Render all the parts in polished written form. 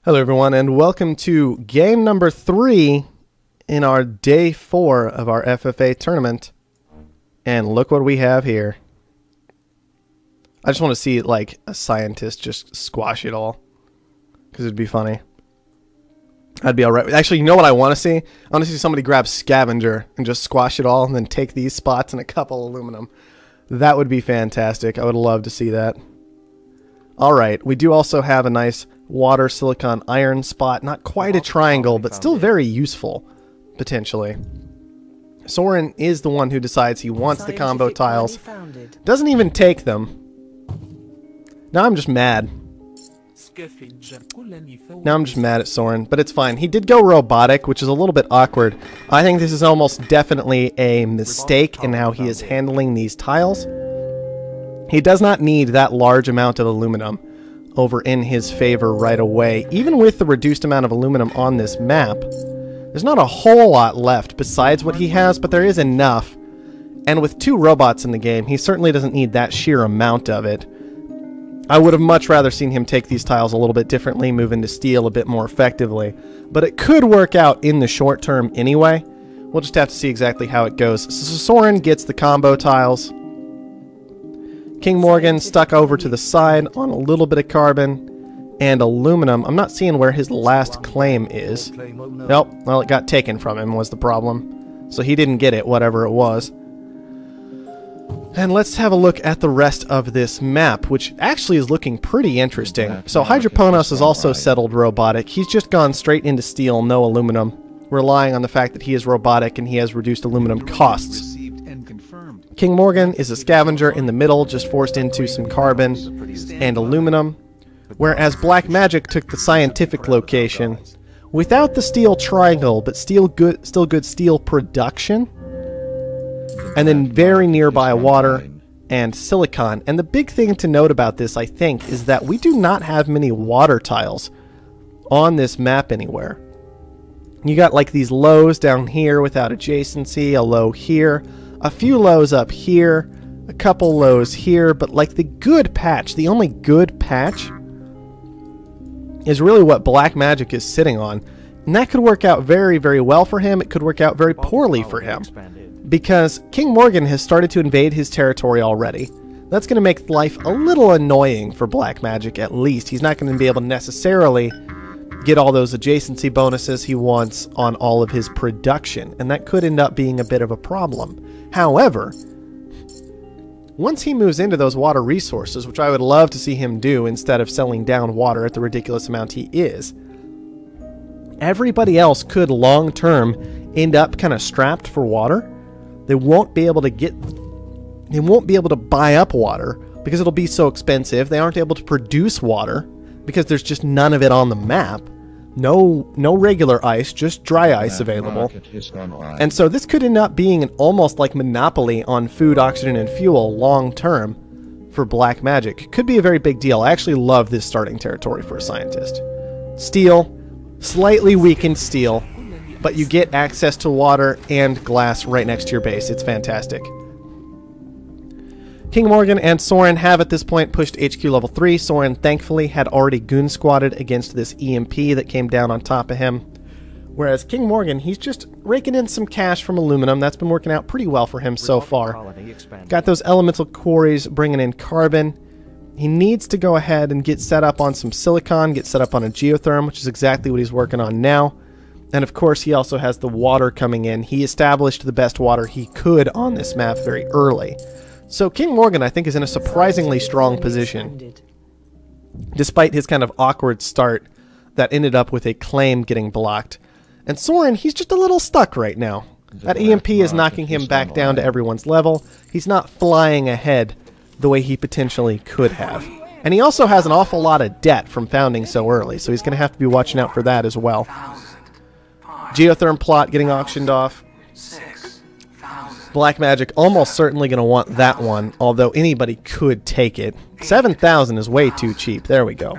Hello everyone, and welcome to game number 3 in our day 4 of our FFA tournament. And look what we have here. I just want to see like a scientist just squash it all, because it'd be funny. I'd be alright. Actually, you know what I want to see? I want to see somebody grab scavenger and just squash it all and then take these spots and a couple aluminum. That would be fantastic. I would love to see that. Alright, we do also have a nice water silicon iron spot. Not quite a triangle, but still very useful, potentially. Soren is the one who decides he wants the combo tiles. Doesn't even take them. Now I'm just mad. Now I'm just mad at Soren, but it's fine. He did go robotic, which is a little bit awkward. I think this is almost definitely a mistake in how he is handling these tiles. He does not need that large amount of aluminum over in his favor right away. Even with the reduced amount of aluminum on this map, there's not a whole lot left besides what he has, but there is enough. And with 2 robots in the game, he certainly doesn't need that sheer amount of it. I would have much rather seen him take these tiles a little bit differently, move into steel a bit more effectively. But it could work out in the short term anyway. We'll just have to see exactly how it goes. So Soren gets the combo tiles. King Morgan stuck over to the side on a little bit of carbon and aluminum. I'm not seeing where his last claim is. Nope, well, it got taken from him was the problem. So he didn't get it, whatever it was. And let's have a look at the rest of this map, which actually is looking pretty interesting. So Hydroponos is also settled robotic. He's just gone straight into steel, no aluminum, relying on the fact that he is robotic and he has reduced aluminum costs. King Morgan is a scavenger in the middle, just forced into some carbon and aluminum, whereas Black Magic took the scientific location without the steel triangle, but still good steel production, and then very nearby water and silicon. And the big thing to note about this, I think, is that we do not have many water tiles on this map anywhere. You got like these lows down here without adjacency, a low here, a few lows up here, a couple lows here, but like the good patch, the only good patch is really what Black Magic is sitting on. And that could work out very, very well for him. It could work out very poorly for him, because King Morgan has started to invade his territory already. That's going to make life a little annoying for Black Magic, at least. He's not going to be able to necessarily get all those adjacency bonuses he wants on all of his production, and that could end up being a bit of a problem. However, once he moves into those water resources, which I would love to see him do instead of selling down water at the ridiculous amount he is, everybody else could long-term end up kind of strapped for water. They won't be able to buy up water because it'll be so expensive. They aren't able to produce water because there's just none of it on the map. No regular ice, just dry ice available. And so this could end up being an almost like monopoly on food, oxygen, and fuel long term for Black Magic. It could be a very big deal. I actually love this starting territory for a scientist. Steel, slightly weakened steel, but you get access to water and glass right next to your base. It's fantastic. King Morgan and Soren have at this point pushed HQ level 3. Soren thankfully had already goon squatted against this EMP that came down on top of him. Whereas King Morgan, he's just raking in some cash from aluminum. That's been working out pretty well for him so far. Got those elemental quarries bringing in carbon. He needs to go ahead and get set up on some silicon, get set up on a geotherm, which is exactly what he's working on now. And of course, he also has the water coming in. He established the best water he could on this map very early. So King Morgan, I think, is in a surprisingly strong position, despite his kind of awkward start that ended up with a claim getting blocked. And Soren, he's just a little stuck right now. That EMP is knocking him back down to everyone's level. He's not flying ahead the way he potentially could have. And he also has an awful lot of debt from founding so early, so he's going to have to be watching out for that as well. Geotherm plot getting auctioned off. Black Magic almost certainly going to want that one, although anybody could take it. 7,000 is way too cheap. There we go.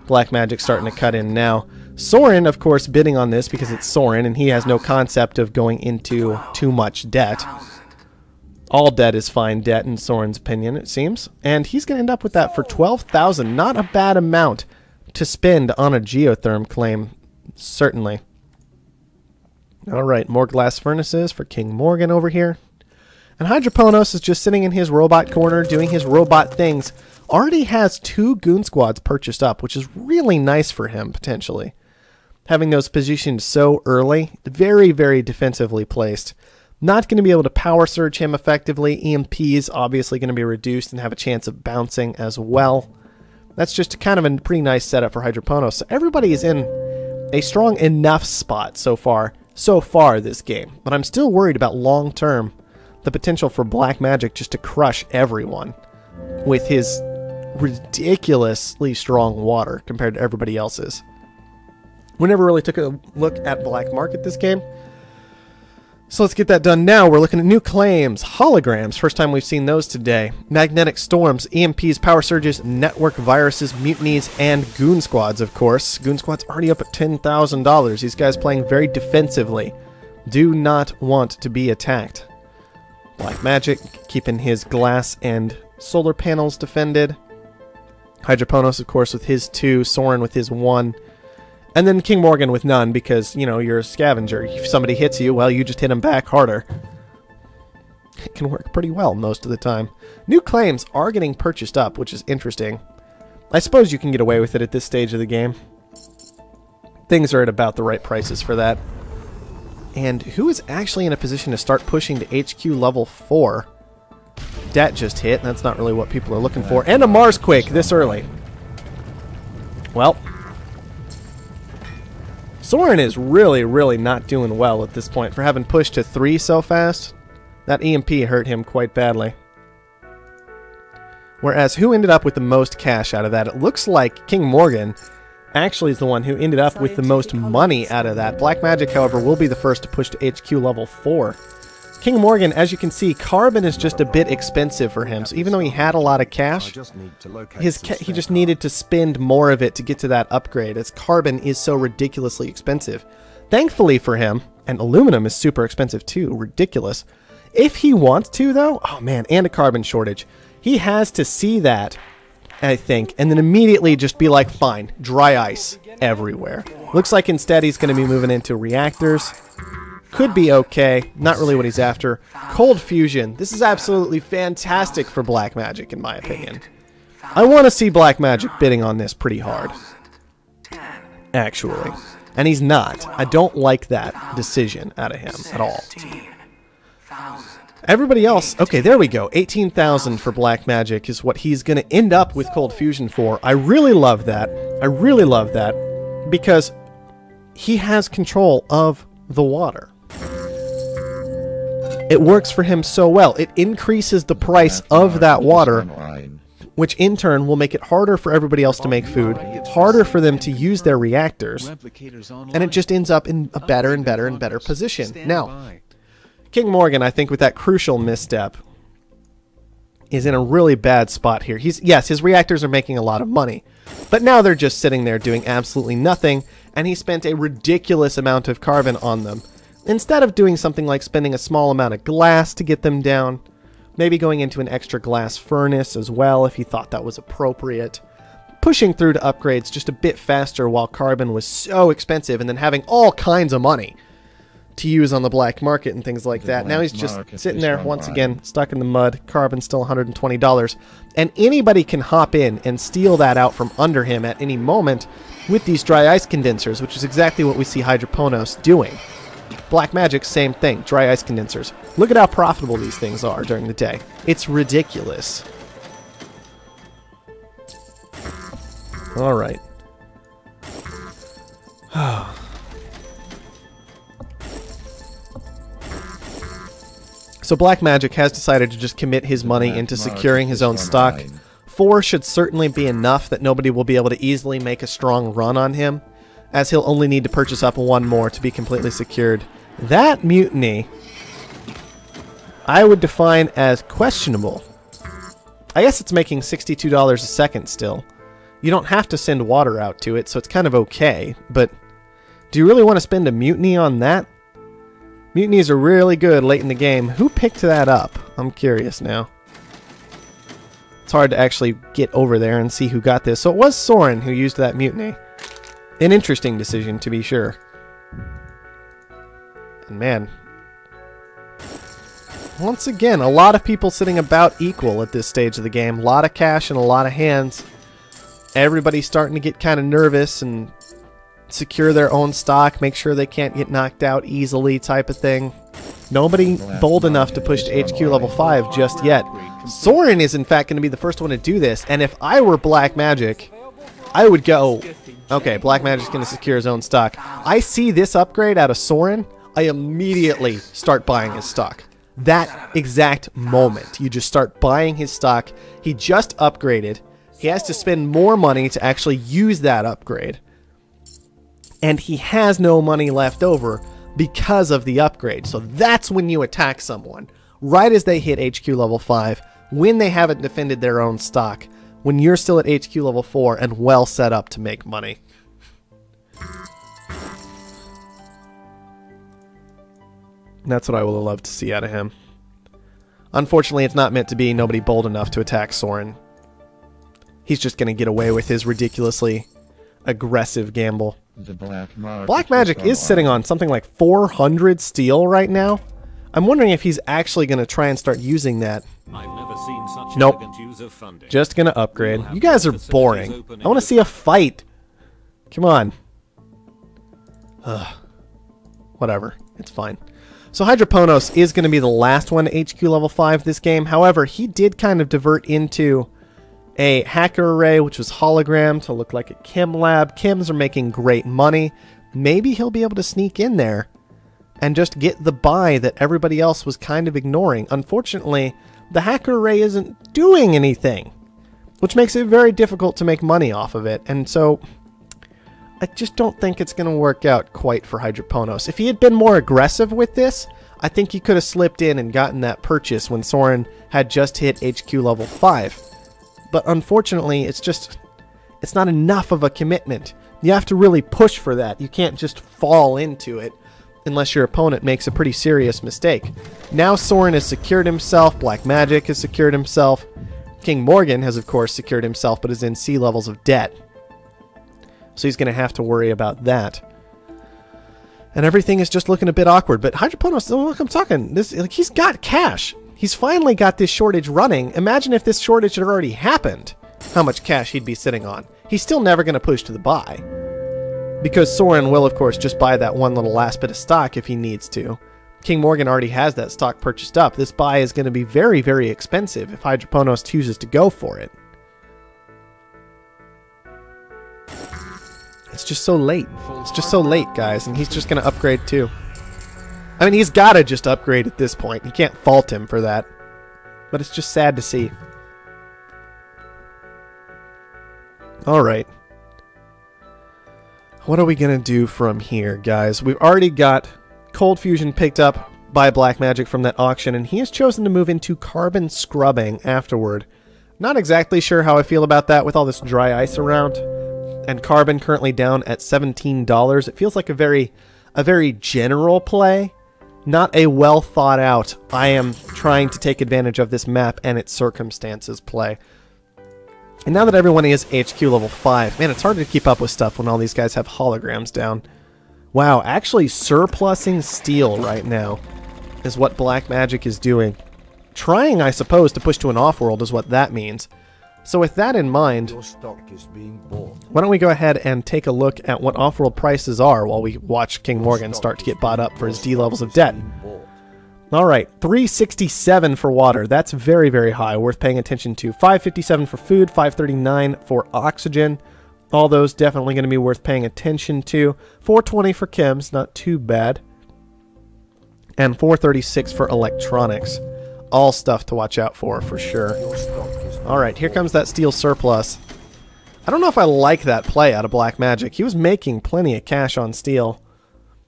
Black Magic starting to cut in now. Soren, of course, bidding on this because it's Soren, and he has no concept of going into too much debt. All debt is fine debt in Soren's opinion, it seems. And he's going to end up with that for 12,000. Not a bad amount to spend on a geotherm claim. Certainly. Alright, more glass furnaces for King Morgan over here. And Hydroponos is just sitting in his robot corner doing his robot things. Already has 2 goon squads purchased up, which is really nice for him, potentially. Having those positioned so early, very, very defensively placed. Not going to be able to power surge him effectively. EMP is obviously going to be reduced and have a chance of bouncing as well. That's just kind of a pretty nice setup for Hydroponos. So everybody is in a strong enough spot so far this game. But I'm still worried about long term the potential for Black Magic just to crush everyone with his ridiculously strong water compared to everybody else's. We never really took a look at Black Market this game. So let's get that done now. We're looking at new claims, holograms, first time we've seen those today, magnetic storms, EMPs, power surges, network viruses, mutinies, and goon squads, of course. Goon squad's already up at $10,000. These guys playing very defensively. Do not want to be attacked. Black Magic keeping his glass and solar panels defended. Hydroponos, of course, with his 2, Soren with his 1. And then King Morgan with none because, you know, you're a scavenger. If somebody hits you, well, you just hit him back harder. It can work pretty well most of the time. New claims are getting purchased up, which is interesting. I suppose you can get away with it at this stage of the game. Things are at about the right prices for that. And who is actually in a position to start pushing to HQ level 4? Dat just hit, and that's not really what people are looking for. And a Marsquake this early. Well, Soren is really, really not doing well at this point for having pushed to 3 so fast. That EMP hurt him quite badly. Whereas who ended up with the most cash out of that? It looks like King Morgan actually is the one who ended up with the most money out of that. Black Magic, however, will be the first to push to HQ level 4. King Morgan, as you can see, carbon is just a bit expensive for him. So even though he had a lot of cash, he just needed to spend more of it to get to that upgrade, as carbon is so ridiculously expensive. Thankfully for him, and aluminum is super expensive too, ridiculous. If he wants to, though, oh man, and a carbon shortage, he has to see that, I think, and then immediately just be like, fine, dry ice everywhere. Looks like instead he's going to be moving into reactors. Could be okay. Not really what he's after. Cold fusion. This is absolutely fantastic for Black Magic, in my opinion. I want to see Black Magic bidding on this pretty hard. Actually. And he's not. I don't like that decision out of him at all. Everybody else, okay, there we go. 18,000 for Black Magic is what he's going to end up with Cold Fusion for. I really love that. I really love that because he has control of the water. It works for him so well. It increases the price of that water, which in turn will make it harder for everybody else to make food, harder for them to use their reactors, and it just ends up in a better and better and better position. Now, King Morgan, I think with that crucial misstep, is in a really bad spot here. Yes, his reactors are making a lot of money, but now they're just sitting there doing absolutely nothing, and he spent a ridiculous amount of carbon on them. Instead of doing something like spending a small amount of glass to get them down, maybe going into an extra glass furnace as well if he thought that was appropriate, pushing through to upgrades just a bit faster while carbon was so expensive, and then having all kinds of money to use on the black market and things like that. Now he's just sitting there once again, stuck in the mud. Carbon still $120. And anybody can hop in and steal that out from under him at any moment with these dry ice condensers, which is exactly what we see Hydroponos doing. Black Magic, same thing. Dry ice condensers. Look at how profitable these things are during the day. It's ridiculous. Alright. So Black Magic has decided to just commit his money into securing his own stock. 4 should certainly be enough that nobody will be able to easily make a strong run on him, as he'll only need to purchase up 1 more to be completely secured. That mutiny, I would define as questionable. I guess it's making $62 a second still. You don't have to send water out to it, so it's kind of okay, but do you really want to spend a mutiny on that? Mutinies are really good late in the game. Who picked that up? I'm curious now. It's hard to actually get over there and see who got this. So it was Soren who used that mutiny. An interesting decision, to be sure. And man, once again, a lot of people sitting about equal at this stage of the game. A lot of cash and a lot of hands. Everybody's starting to get kind of nervous and secure their own stock, make sure they can't get knocked out easily type of thing. Nobody bold enough to push to HQ level 5 just yet. Soren is in fact going to be the first one to do this, and if I were Black Magic, I would go, okay, Black Magic's going to secure his own stock. I see this upgrade out of Soren, I immediately start buying his stock. That exact moment, you just start buying his stock. He just upgraded. He has to spend more money to actually use that upgrade. And he has no money left over because of the upgrade. So that's when you attack someone. Right as they hit HQ level 5, when they haven't defended their own stock, when you're still at HQ level 4 and well set up to make money. That's what I would have loved to see out of him. Unfortunately, it's not meant to be. Nobody bold enough to attack Soren. He's just going to get away with his ridiculously aggressive gamble. Black Magic is sitting on something like 400 steel right now. I'm wondering if he's actually going to try and start using that. I've never seen such nope. use of funding. Just going to upgrade. You guys are boring. I want to see a fight. Come on. Ugh. Whatever. It's fine. So Hydroponos is going to be the last one to HQ level 5 this game. However, he did kind of divert into a hacker array, which was hologram to look like a chem lab. Chems are making great money. Maybe he'll be able to sneak in there and just get the buy that everybody else was kind of ignoring. Unfortunately, the hacker array isn't doing anything, which makes it very difficult to make money off of it. And so I just don't think it's going to work out quite for Hydroponos. If he had been more aggressive with this, I think he could have slipped in and gotten that purchase when Soren had just hit HQ level 5. But unfortunately, it's not enough of a commitment. You have to really push for that. You can't just fall into it unless your opponent makes a pretty serious mistake. Now Soren has secured himself. Black Magic has secured himself. King Morgan has, of course, secured himself, but is in C levels of debt. So he's going to have to worry about that. And everything is just looking a bit awkward. But Hydroponos, look, I'm talking. Like, he's got cash. He's finally got this shortage running. Imagine if this shortage had already happened. How much cash he'd be sitting on. He's still never going to push to the buy. Because Soren will, of course, just buy that one little last bit of stock if he needs to. King Morgan already has that stock purchased up. This buy is going to be very, very expensive if Hydroponos chooses to go for it. It's just so late. It's just so late, guys, and he's just going to upgrade too. I mean, he's got to just upgrade at this point. You can't fault him for that. But it's just sad to see. Alright. What are we going to do from here, guys? We've already got Cold Fusion picked up by Black Magic from that auction, and he has chosen to move into carbon scrubbing afterward. Not exactly sure how I feel about that with all this dry ice around. And carbon currently down at $17. It feels like a very general play. Not a well thought out, I am trying to take advantage of this map and its circumstances play. And now that everyone is HQ level 5, man, it's hard to keep up with stuff when all these guys have holograms down. Wow, actually surplusing steel right now is what Black Magic is doing. Trying, I suppose, to push to an Offworld is what that means. So with that in mind, why don't we go ahead and take a look at what Offworld prices are while we watch King Morgan start to get bought up for his D levels of debt. Alright, 367 for water. That's very, very high. Worth paying attention to. 557 for food, 539 for oxygen. All those definitely going to be worth paying attention to. 420 for chems, not too bad. And 436 for electronics. All stuff to watch out for sure. Alright, here comes that steel surplus. I don't know if I like that play out of Black Magic. He was making plenty of cash on steel.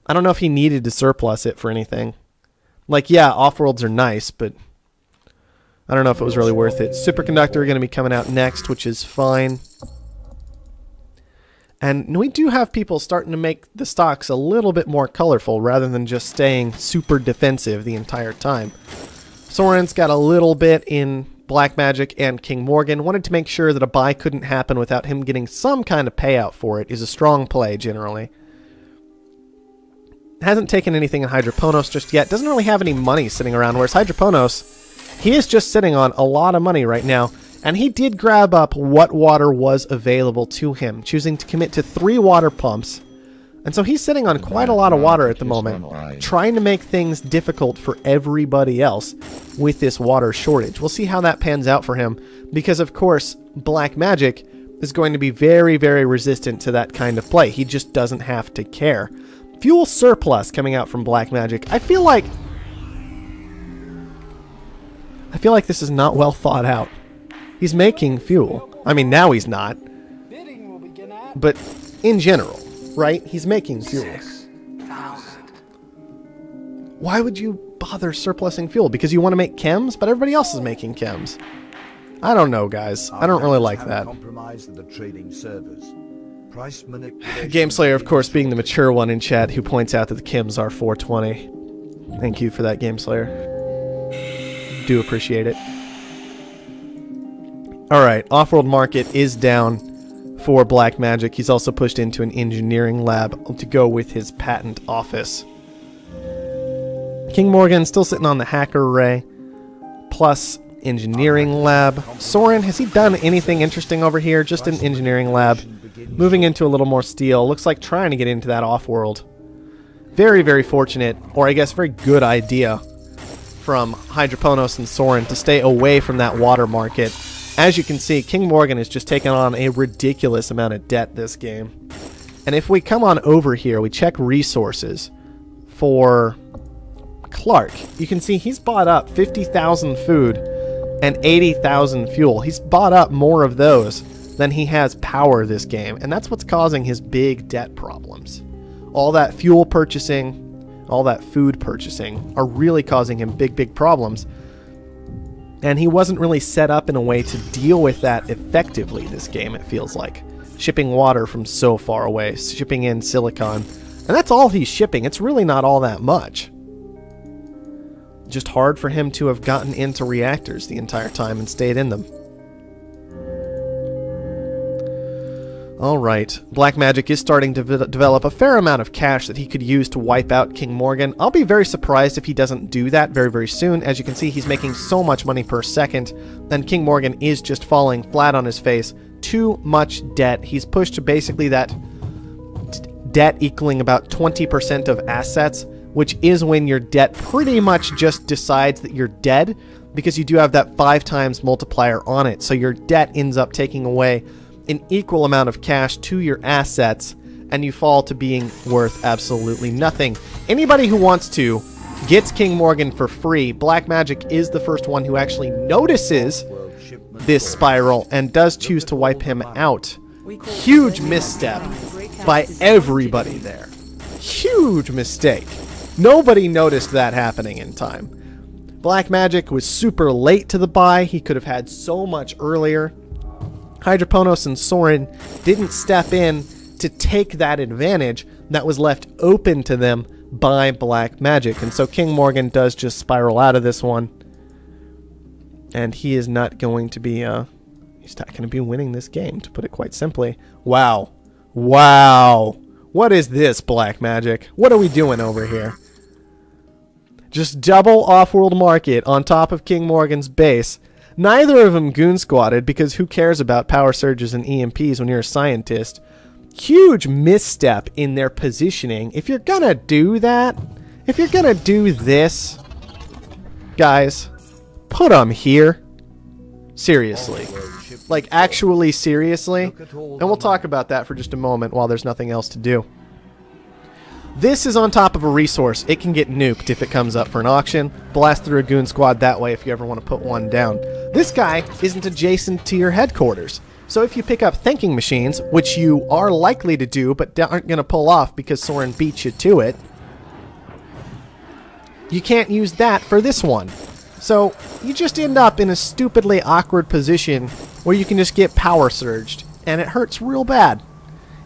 I don't know if he needed to surplus it for anything. Like, yeah, Offworlds are nice, but I don't know if it was really worth it. Superconductor are going to be coming out next, which is fine. And we do have people starting to make the stocks a little bit more colorful rather than just staying super defensive the entire time. Soren's got a little bit in Black Magic and King Morgan wanted to make sure that a buy couldn't happen without him getting some kind of payout for it. Is a strong play, generally. Hasn't taken anything in Hydroponos just yet. Doesn't really have any money sitting around, whereas Hydroponos, he is just sitting on a lot of money right now. And he did grab up what water was available to him, choosing to commit to 3 water pumps. And so he's sitting on quite a lot of water at the moment, trying to make things difficult for everybody else with this water shortage. We'll see how that pans out for him, because of course, Black Magic is going to be very, very resistant to that kind of play. He just doesn't have to care. Fuel surplus coming out from Black Magic. I feel like this is not well thought out. He's making fuel. I mean, now he's not. But in general, right? He's making fuel. Why would you bother surplusing fuel? Because you want to make chems? But everybody else is making chems. I don't know, guys. I don't really like that. Gameslayer, of course, being the mature one in chat, who points out that the chems are 420. Thank you for that, Gameslayer. Do appreciate it. Alright, Offworld Market is down for Black Magic. He's also pushed into an engineering lab to go with his patent office. King Morgan still sitting on the hacker array, plus engineering lab. Soren, has he done anything interesting over here? Just an engineering lab. Moving into a little more steel. Looks like trying to get into that Offworld. Very, very fortunate, or I guess very good idea from Hydroponos and Soren to stay away from that water market. As you can see, King Morgan has just taken on a ridiculous amount of debt this game. And if we come on over here, we check resources for Clark. You can see he's bought up 50,000 food and 80,000 fuel. He's bought up more of those than he has power this game. And that's what's causing his big debt problems. All that fuel purchasing, all that food purchasing are really causing him big, big problems. And he wasn't really set up in a way to deal with that effectively this game, it feels like. Shipping water from so far away, shipping in silicon. And that's all he's shipping. It's really not all that much. Just hard for him to have gotten into reactors the entire time and stayed in them. Alright, Black Magic is starting to develop a fair amount of cash that he could use to wipe out King Morgan. I'll be very surprised if he doesn't do that very, very soon. As you can see, he's making so much money per second, and King Morgan is just falling flat on his face. Too much debt. He's pushed to basically that debt equaling about 20% of assets, which is when your debt pretty much just decides that you're dead, because you do have that 5 times multiplier on it. So your debt ends up taking away an equal amount of cash to your assets, and you fall to being worth absolutely nothing. Anybody who wants to gets King Morgan for free. Black Magic is the first one who actually notices this spiral and does choose to wipe him out. Huge misstep by everybody there. Huge mistake. Nobody noticed that happening in time. Black Magic was super late to the buy. He could have had so much earlier. Hydroponos and Soren didn't step in to take that advantage that was left open to them by Black Magic. And so King Morgan does just spiral out of this one. And he is not going to be, he's not going to be winning this game, to put it quite simply. Wow. Wow. What is this, Black Magic? What are we doing over here? Just double Offworld Market on top of King Morgan's base. Neither of them goon squatted, because who cares about power surges and EMPs when you're a scientist? Huge misstep in their positioning. If you're gonna do that, if you're gonna do this, guys, put them here. Seriously. Like, actually seriously. And we'll talk about that for just a moment while there's nothing else to do. This is on top of a resource. It can get nuked if it comes up for an auction. Blast through a goon squad that way if you ever want to put one down. This guy isn't adjacent to your headquarters. So if you pick up thinking machines, which you are likely to do but aren't going to pull off because Soren beat you to it, you can't use that for this one. So you just end up in a stupidly awkward position where you can just get power surged. And it hurts real bad.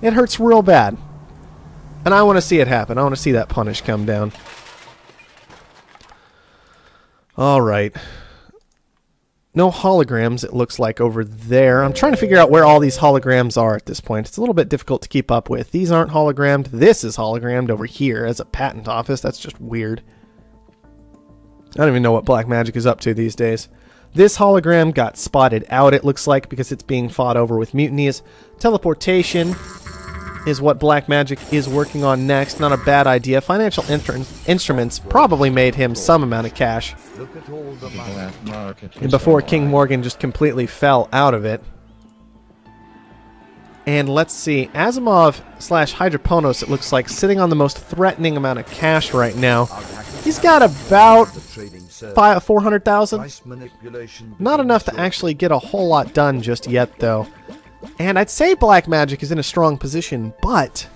It hurts real bad. And I want to see it happen. I want to see that punish come down. Alright. No holograms, it looks like, over there. I'm trying to figure out where all these holograms are at this point. It's a little bit difficult to keep up with. These aren't hologrammed. This is hologrammed over here as a patent office. That's just weird. I don't even know what Black Magic is up to these days. This hologram got spotted out, it looks like, because it's being fought over with mutinies. Teleportation is what Black Magic is working on next. Not a bad idea. Financial instruments probably made him some amount of cash. And before King Morgan just completely fell out of it. And let's see. Asimov / Hydroponos, it looks like, sitting on the most threatening amount of cash right now. He's got about 400,000. Not enough to actually get a whole lot done just yet, though. And I'd say Black Magic is in a strong position, but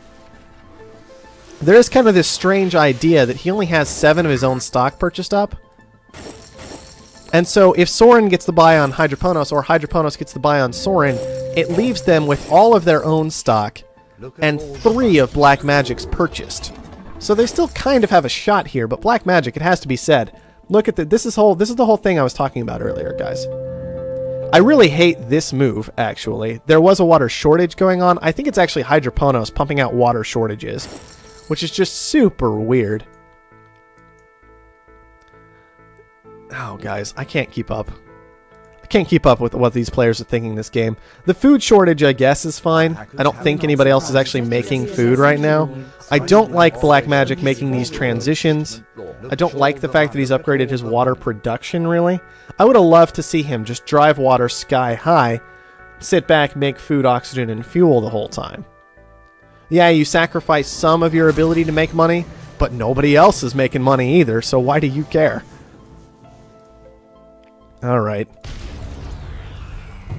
there is kind of this strange idea that he only has 7 of his own stock purchased up. And so if Soren gets the buy on Hydroponos or Hydroponos gets the buy on Soren, it leaves them with all of their own stock and 3 of Black Magic's purchased. So they still kind of have a shot here, but Black Magic, it has to be said, look at this is the whole thing I was talking about earlier, guys. I really hate this move, actually. There was a water shortage going on. I think it's actually Hydroponos pumping out water shortages, which is just super weird. Oh, guys, I can't keep up. I can't keep up with what these players are thinking this game. The food shortage, I guess, is fine. I don't think anybody else is actually making food right now. I don't like Black Magic making these transitions. I don't like the fact that he's upgraded his water production, really. I would have loved to see him just drive water sky high, sit back, make food, oxygen, and fuel the whole time. Yeah, you sacrifice some of your ability to make money, but nobody else is making money either, so why do you care? Alright.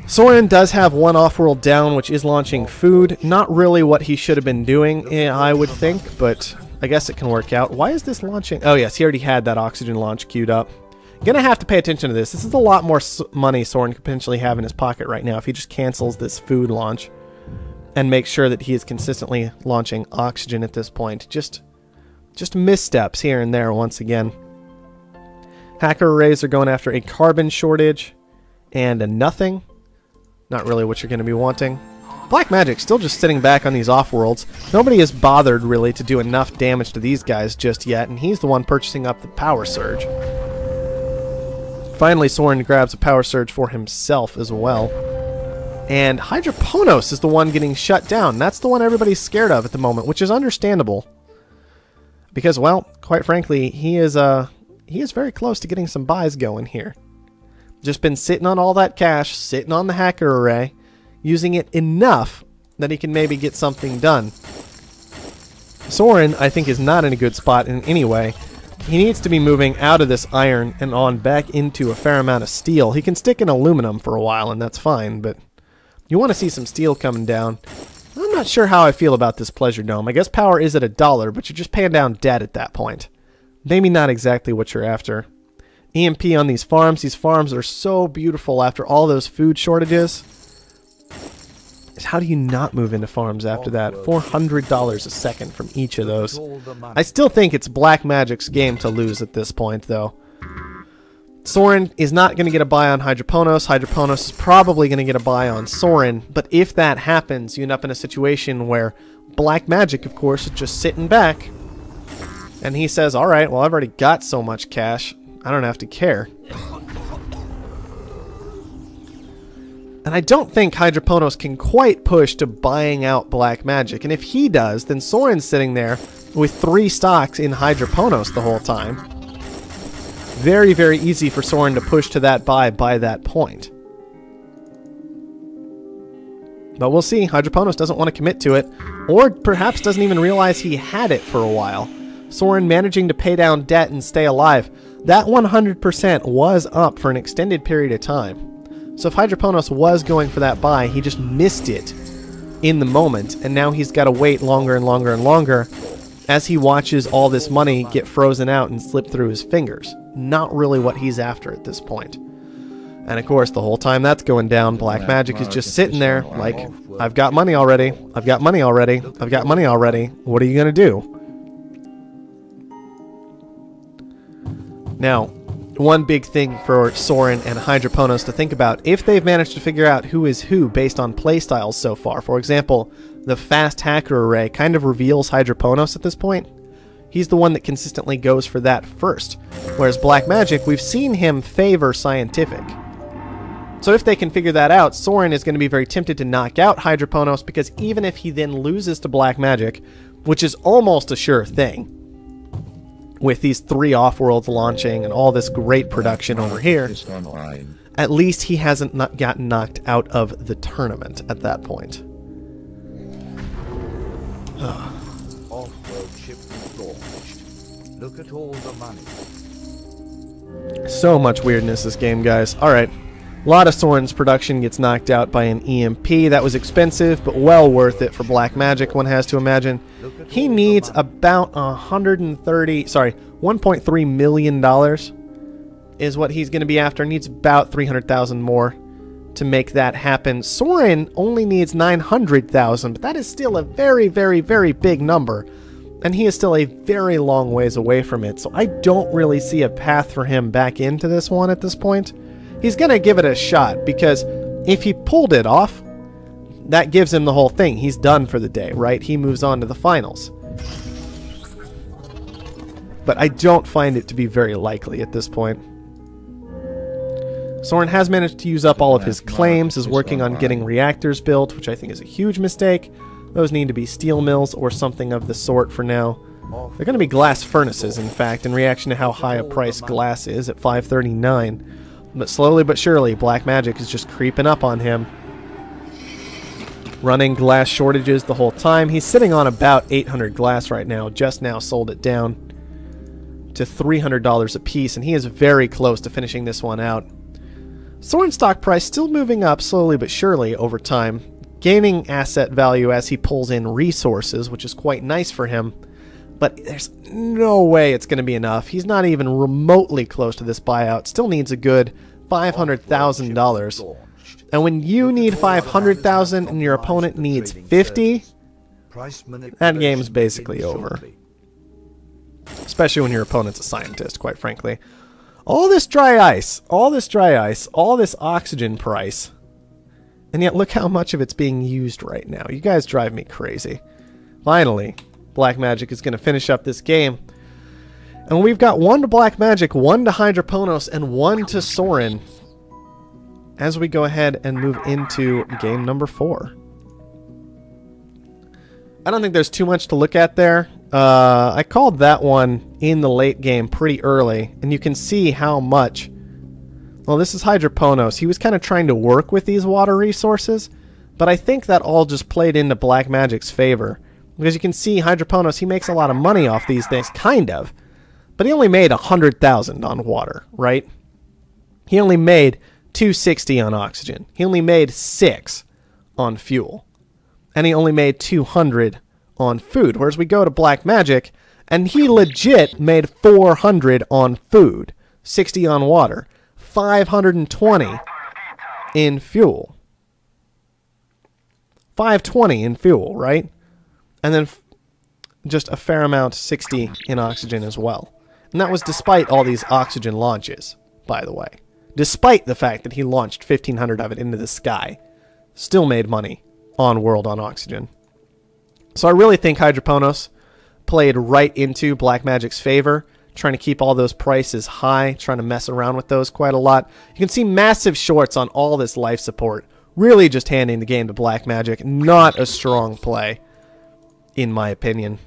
Soren does have one Offworld down, which is launching food. Not really what he should have been doing, I would think, but I guess it can work out. Why is this launching? Oh, yes, he already had that oxygen launch queued up. Gonna have to pay attention to this. This is a lot more money Soren could potentially have in his pocket right now if he just cancels this food launch and makes sure that he is consistently launching oxygen at this point. Just missteps here and there once again. Hacker arrays are going after a carbon shortage and a nothing. Not really what you're going to be wanting. Black Magic still just sitting back on these off-worlds. Nobody has bothered really to do enough damage to these guys just yet, and he's the one purchasing up the power surge. Finally, Soren grabs a power surge for himself as well. And Hydroponos is the one getting shut down. That's the one everybody's scared of at the moment, which is understandable. Because, well, quite frankly, he is very close to getting some buys going here. Just been sitting on all that cash, sitting on the hacker array, using it enough that he can maybe get something done. Soren, I think, is not in a good spot in any way. He needs to be moving out of this iron and on back into a fair amount of steel. He can stick in aluminum for a while, and that's fine, but you want to see some steel coming down. I'm not sure how I feel about this Pleasure Dome. I guess power is at $1, but you're just paying down debt at that point. Maybe not exactly what you're after. EMP on these farms. These farms are so beautiful after all those food shortages. How do you not move into farms after that? $400 a second from each of those. I still think it's Black Magic's game to lose at this point, though. Soren is not going to get a buy on Hydroponos. Hydroponos is probably going to get a buy on Soren. But if that happens, you end up in a situation where Black Magic, of course, is just sitting back. And he says, alright, well, I've already got so much cash. I don't have to care. And I don't think Hydroponos can quite push to buying out Black Magic. And if he does, then Soren's sitting there with 3 stocks in Hydroponos the whole time. Very, very easy for Soren to push to that buy by that point. But we'll see. Hydroponos doesn't want to commit to it. Or perhaps doesn't even realize he had it for a while. Soren managing to pay down debt and stay alive. That 100% was up for an extended period of time. So if Hydroponos was going for that buy, he just missed it in the moment, and now he's got to wait longer and longer and longer as he watches all this money get frozen out and slip through his fingers. Not really what he's after at this point. And of course, the whole time that's going down, Black Magic is just sitting there like, I've got money already, I've got money already, I've got money already, what are you going to do? Now, one big thing for Soren and Hydroponos to think about, if they've managed to figure out who is who based on playstyles so far. For example, the fast hacker array kind of reveals Hydroponos at this point. He's the one that consistently goes for that first. Whereas Black Magic, we've seen him favor scientific. So if they can figure that out, Soren is going to be very tempted to knock out Hydroponos, because even if he then loses to Black Magic, which is almost a sure thing, with these 3 Offworlds launching and all this great production over here, at least he hasn't gotten knocked out of the tournament at that point. Offworld ship launched. Look at all the money. So much weirdness this game, guys. Alright. A lot of Soren's production gets knocked out by an EMP. That was expensive, but well worth it for Black Magic, one has to imagine. He needs about $1.3 million is what he's going to be after. Needs about 300,000 more to make that happen. Soren only needs 900,000, but that is still a very, very, very big number. And he is still a very long ways away from it, so I don't really see a path for him back into this one at this point. He's going to give it a shot, because if he pulled it off, that gives him the whole thing. He's done for the day, right? He moves on to the finals. But I don't find it to be very likely at this point. Soren has managed to use up all of his claims, is working on getting reactors built, which I think is a huge mistake. Those need to be steel mills or something of the sort for now. They're going to be glass furnaces, in fact, in reaction to how high a price glass is at $539. But slowly but surely, Black Magic is just creeping up on him. Running glass shortages the whole time. He's sitting on about 800 glass right now. Just now sold it down to $300 a piece, and he is very close to finishing this one out. Soren's stock price still moving up slowly but surely over time, gaining asset value as he pulls in resources, which is quite nice for him. But there's no way it's going to be enough. He's not even remotely close to this buyout. Still needs a good $500,000. And when you need 500,000 and your opponent needs 50, that game's basically over. Especially when your opponent's a scientist, quite frankly. All this dry ice, all this oxygen price, and yet look how much of it's being used right now. You guys drive me crazy. Finally, Black Magic is going to finish up this game. And we've got 1 to Black Magic, 1 to Hydroponos, and 1 to Soren as we go ahead and move into game number 4. I don't think there's too much to look at there. I called that one in the late game pretty early, and you can see how much... Well, this is Hydroponos. He was kind of trying to work with these water resources, but I think that all just played into Black Magic's favor. Because you can see Hydroponos, he makes a lot of money off these things, kind of. But he only made 100,000 on water, right? He only made 260 on oxygen. He only made 6 on fuel. And he only made 200 on food. Whereas we go to Black Magic, and he legit made 400 on food, 60 on water, 520 in fuel. 520 in fuel, right? And then just a fair amount, 60 in oxygen as well. And that was despite all these oxygen launches, by the way. Despite the fact that he launched 1,500 of it into the sky. Still made money on World on oxygen. So I really think Hydroponos played right into Black Magic's favor, trying to keep all those prices high, trying to mess around with those quite a lot. You can see massive shorts on all this life support. Really just handing the game to Black Magic. Not a strong play, in my opinion.